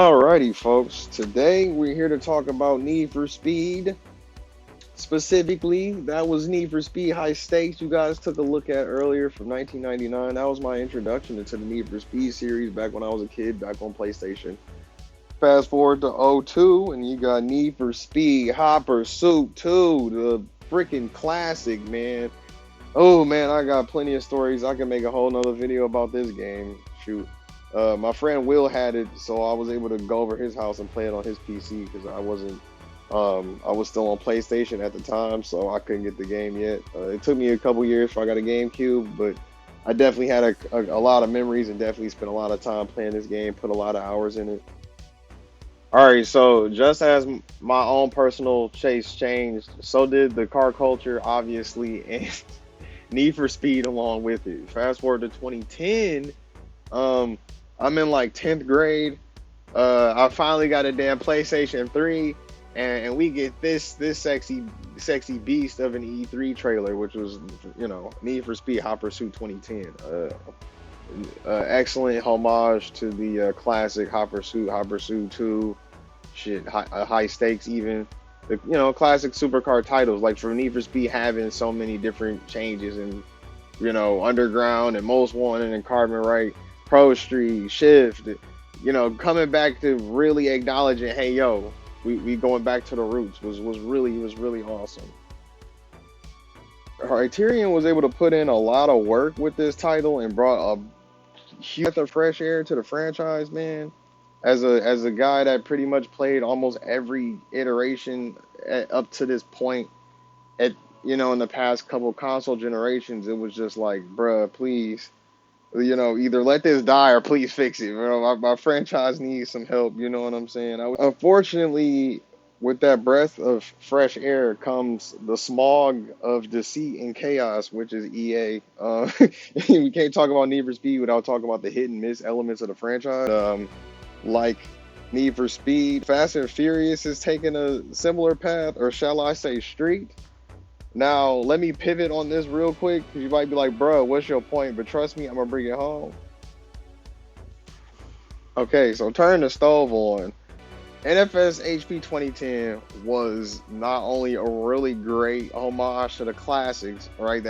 Alrighty, folks. Today we're here to talk about Need for Speed. Specifically, that was Need for Speed High Stakes. You guys took a look at earlier from 1999. That was my introduction into the Need for Speed series back when I was a kid, back on PlayStation. Fast forward to '02, and you got Need for Speed Hot Pursuit 2, the freaking classic, man. Oh man, I got plenty of stories. I can make a whole nother video about this game. Shoot. My friend Will had it, so I was able to go over his house and play it on his PC because I was still on PlayStation at the time, so I couldn't get the game yet. It took me a couple years before I got a GameCube, but I definitely had a lot of memories and definitely spent a lot of time playing this game, put a lot of hours in it. All right, so just as my own personal chase changed, so did the car culture, obviously, and Need for Speed along with it. Fast forward to 2010, um, I'm in like 10th grade. I finally got a damn PlayStation 3, and we get this sexy beast of an E3 trailer, which was Need for Speed Hot Pursuit 2010. Excellent homage to the classic Hot Pursuit 2, shit, high stakes even. The classic supercar titles like for Need for Speed having so many different changes and Underground and Most Wanted and Carbon Right, Pro Street, Shift, coming back to really acknowledging, hey yo, we going back to the roots was really awesome. Criterion was able to put in a lot of work with this title and brought a huge breath of fresh air to the franchise, man. As a guy that pretty much played almost every iteration up to this point, at in the past couple console generations, it was just like, bruh, please, either let this die or please fix it. Bro. My franchise needs some help. You know what I'm saying? Unfortunately, with that breath of fresh air comes the smog of deceit and chaos, which is EA. We can't talk about Need for Speed without talking about the hit and miss elements of the franchise. Like Need for Speed, Fast and Furious is taking a similar path, or shall I say, streak. Now, let me pivot on this real quick because you might be like, bro, what's your point? But trust me, I'm going to bring it home. Okay, so turn the stove on. NFS HP 2010 was not only a really great homage to the classics, right?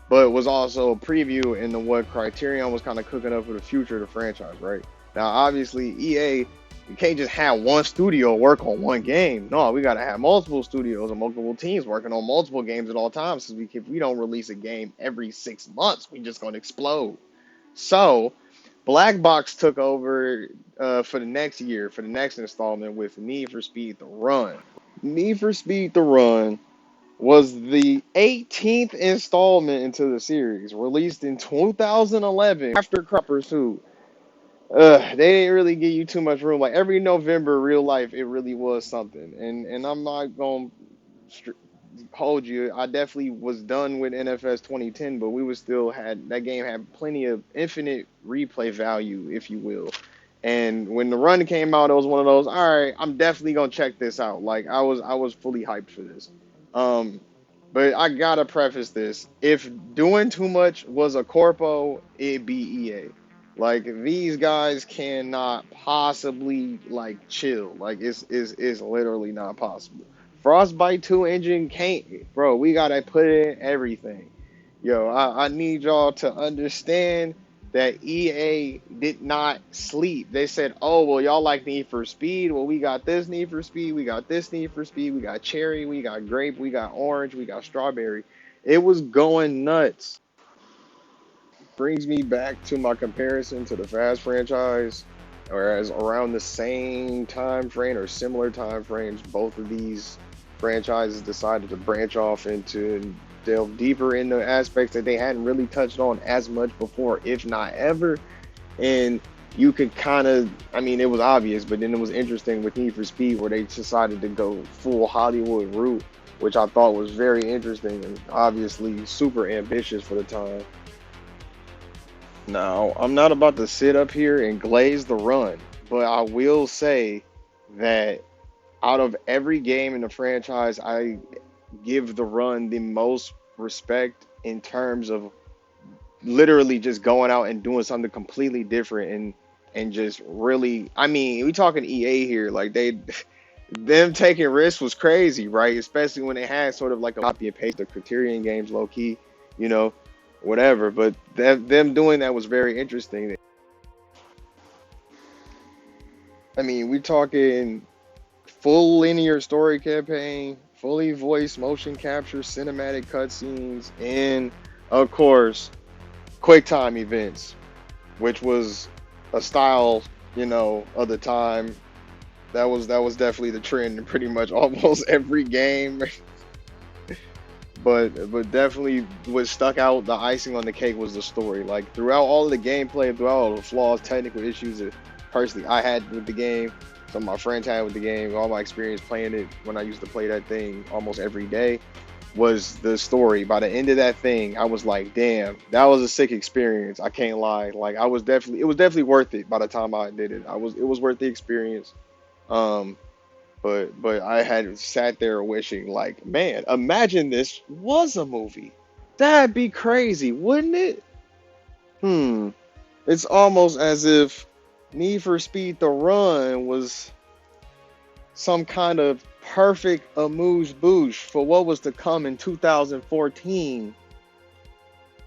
But was also a preview into what Criterion was kind of cooking up for the future of the franchise, right? Now, obviously, EA, you can't just have one studio work on one game. No, we got to have multiple studios and multiple teams working on multiple games at all times. Because if we don't release a game every 6 months, we just gonna explode. So, Black Box took over for the next year, for the next installment with Need for Speed The Run. Need for Speed The Run was the 18th installment into the series, released in 2011 after Crop Pursuit. They didn't really give you too much room. Like every November, real life, it really was something. And I'm not gonna hold you. I definitely was done with NFS 2010, but we was still had that game had plenty of infinite replay value, if you will. And when the run came out, it was one of those. All right, I'm definitely gonna check this out. Like I was fully hyped for this. Um, but I gotta preface this: if doing too much was a corpo, it'd be EA. Like these guys cannot possibly like chill. Like it's literally not possible. Frostbite 2 engine can't, bro. We gotta put in everything. Yo, I need y'all to understand that EA did not sleep. They said, oh, well, y'all like Need for Speed. Well, we got this Need for Speed. We got this Need for Speed. We got cherry. We got grape. We got orange. We got strawberry. It was going nuts. Brings me back to my comparison to the Fast franchise. Whereas around the same time frame or similar time frames, both of these franchises decided to branch off into and delve deeper into aspects that they hadn't really touched on as much before, if not ever. And you could kind of, I mean, it was obvious, but then it was interesting with Need for Speed where they decided to go full Hollywood route, which I thought was very interesting and obviously super ambitious for the time. Now, I'm not about to sit up here and glaze the run, but I will say that out of every game in the franchise, I give the run the most respect in terms of literally just going out and doing something completely different and and just really, I mean, we talking EA here, like them taking risks was crazy, right? Especially when they had sort of like a copy and paste of Criterion games, low key, you know, whatever. But them doing that was very interesting. I mean, we talking full linear story campaign, fully voiced motion capture, cinematic cutscenes, and of course, quick time events, which was a style, of the time. That was definitely the trend in pretty much almost every game. But definitely what stuck out, the icing on the cake, was the story. Like throughout all of the gameplay, throughout all the flaws, technical issues that personally I had with the game, some of my friends had with the game, all my experience playing it when I used to play that thing almost every day, was the story. By the end of that thing, I was like, damn, that was a sick experience. I can't lie. Like it was definitely worth it by the time I did it. It was worth the experience. Um, but I had sat there wishing, like, man, imagine this was a movie. That'd be crazy, wouldn't it? Hmm. It's almost as if Need for Speed The Run was some kind of perfect amuse bouche for what was to come in 2014.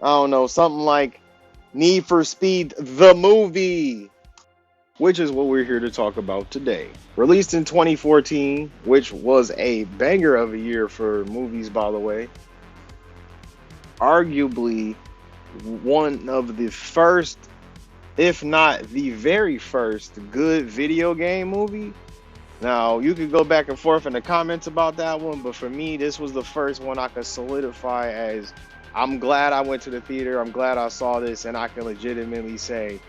I don't know, something like Need for Speed The Movie, which is what we're here to talk about today. Released in 2014, which was a banger of a year for movies, by the way. Arguably one of the first, if not the very first, good video game movie. Now, you could go back and forth in the comments about that one, but for me, this was the first one I could solidify as, I'm glad I went to the theater, I'm glad I saw this, and I can legitimately say,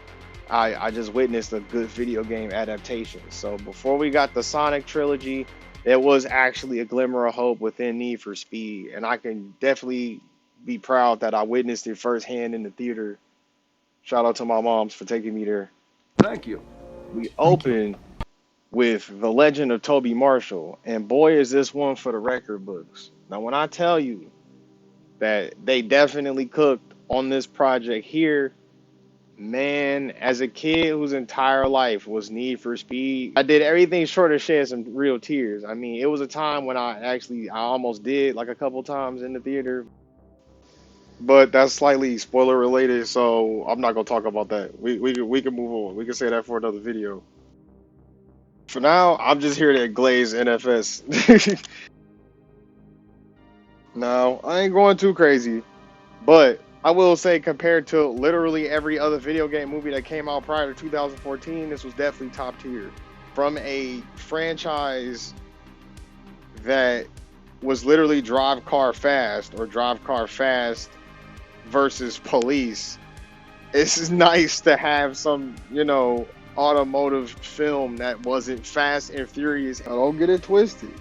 I just witnessed a good video game adaptation. So before we got the Sonic trilogy, there was actually a glimmer of hope within Need for Speed, and I can definitely be proud that I witnessed it firsthand in the theater. Shout out to my moms for taking me there. Thank you. We open with The Legend of Toby Marshall, and boy, is this one for the record books. Now, when I tell you that they definitely cooked on this project here, man, as a kid whose entire life was Need for Speed, I did everything short of shed some real tears. I mean, it was a time when I almost did, like, a couple times in the theater, but that's slightly spoiler related, so I'm not gonna talk about that. We can move on. We can say that for another video. For now, I'm just here to glaze NFS. No, I ain't going too crazy. But I will say, compared to literally every other video game movie that came out prior to 2014, this was definitely top tier. From a franchise that was literally Drive Car Fast or Drive Car Fast versus Police, it's nice to have some, automotive film that wasn't Fast and Furious. I don't get it twisted.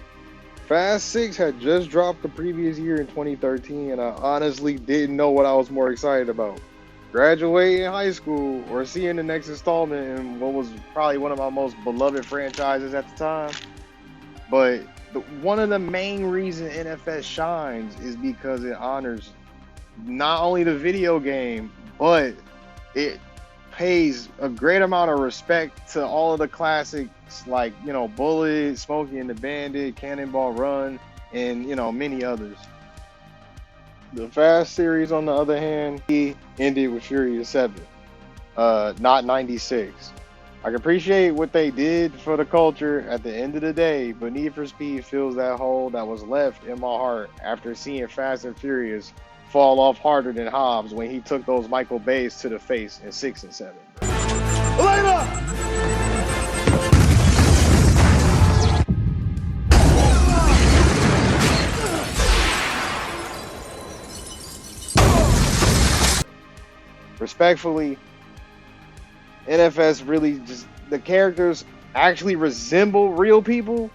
Fast 6 had just dropped the previous year in 2013, and I honestly didn't know what I was more excited about. Graduating high school or seeing the next installment in what was probably one of my most beloved franchises at the time. But one of the main reasons NFS shines is because it honors not only the video game, but it pays a great amount of respect to all of the classics like, Bullet, Smokey and the Bandit, Cannonball Run, and, many others. The Fast series, on the other hand, he ended with Furious 7, not 96. I can appreciate what they did for the culture at the end of the day, but Need for Speed fills that hole that was left in my heart after seeing Fast and Furious fall off harder than Hobbs when he took those Michael Bays to the face in 6 and 7. Elena! Respectfully, NFS really just, the characters actually resemble real people,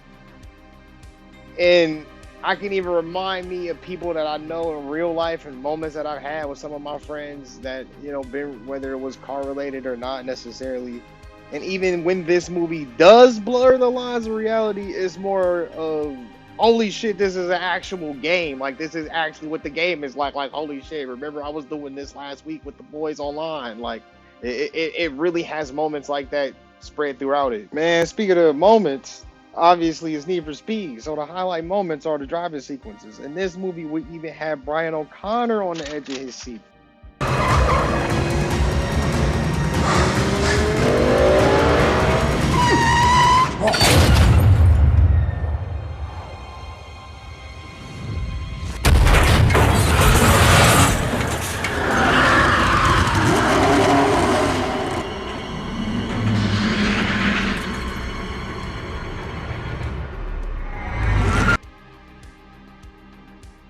and I can even remind me of people that I know in real life and moments that I've had with some of my friends that, been, whether it was car related or not necessarily. And even when this movie does blur the lines of reality, it's more of, holy shit, this is an actual game. Like, this is actually what the game is like. Like, holy shit, remember I was doing this last week with the boys online. Like, It really has moments like that spread throughout it. Man, speaking of moments, obviously it's Need for Speed, so the highlight moments are the driving sequences. In this movie, we even had Brian O'Connor on the edge of his seat.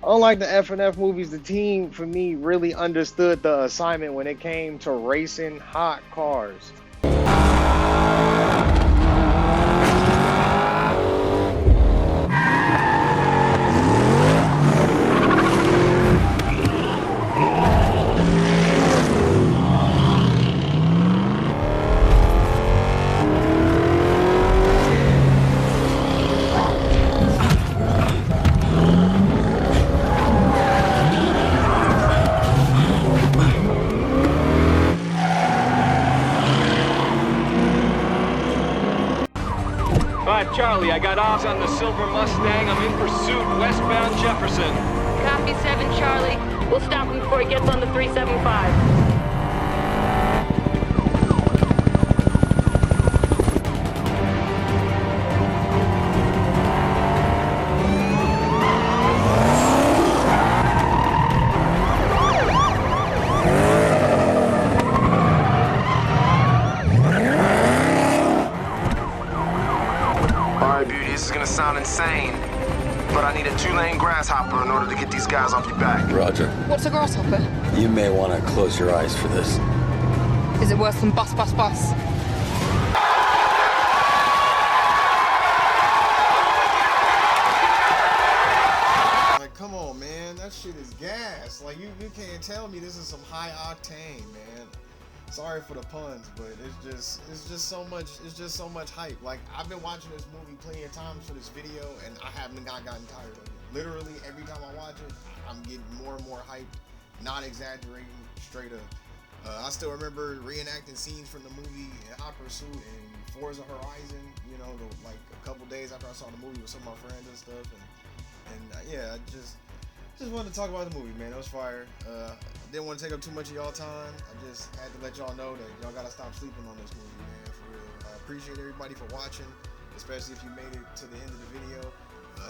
Unlike the F&F movies, the team, for me, really understood the assignment when it came to racing hot cars. Charlie, I got eyes on the silver Mustang. I'm in pursuit westbound Jefferson. Copy 7, Charlie. We'll stop him before he gets on the 375. This is gonna sound insane, but I need a 2-lane grasshopper in order to get these guys off your back. Roger. What's a grasshopper? You may want to close your eyes for this. Is it worse than bus, bus, bus? Like, come on, man, that shit is gas. Like, you can't tell me this is some high octane, man. Sorry for the puns, but it's just so much hype. Like, I've been watching this movie plenty of times for this video, and I haven't gotten tired of it. Literally every time I watch it, I'm getting more and more hyped. Not exaggerating, straight up. I still remember reenacting scenes from the movie in Hot Pursuit and Forza Horizon. You know, like a couple days after I saw the movie with some of my friends and stuff, and yeah, I just wanted to talk about the movie, man. It was fire. Didn't want to take up too much of y'all time. I just had to let y'all know that y'all gotta stop sleeping on this movie, man, for real. I appreciate everybody for watching, especially if you made it to the end of the video.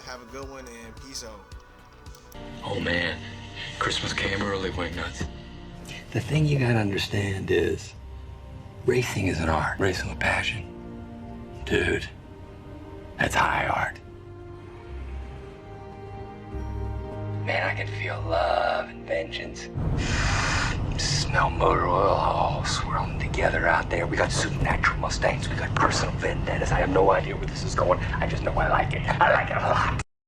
Have a good one and peace out. Oh man, Christmas came early, Wingnuts. The thing you gotta understand is, racing is an art. Racing with passion. Dude, that's high art. Man, I can feel love and vengeance. Smell motor oil all swirling together out there. We got supernatural Mustangs. We got personal vendettas. I have no idea where this is going. I just know I like it. I like it a lot.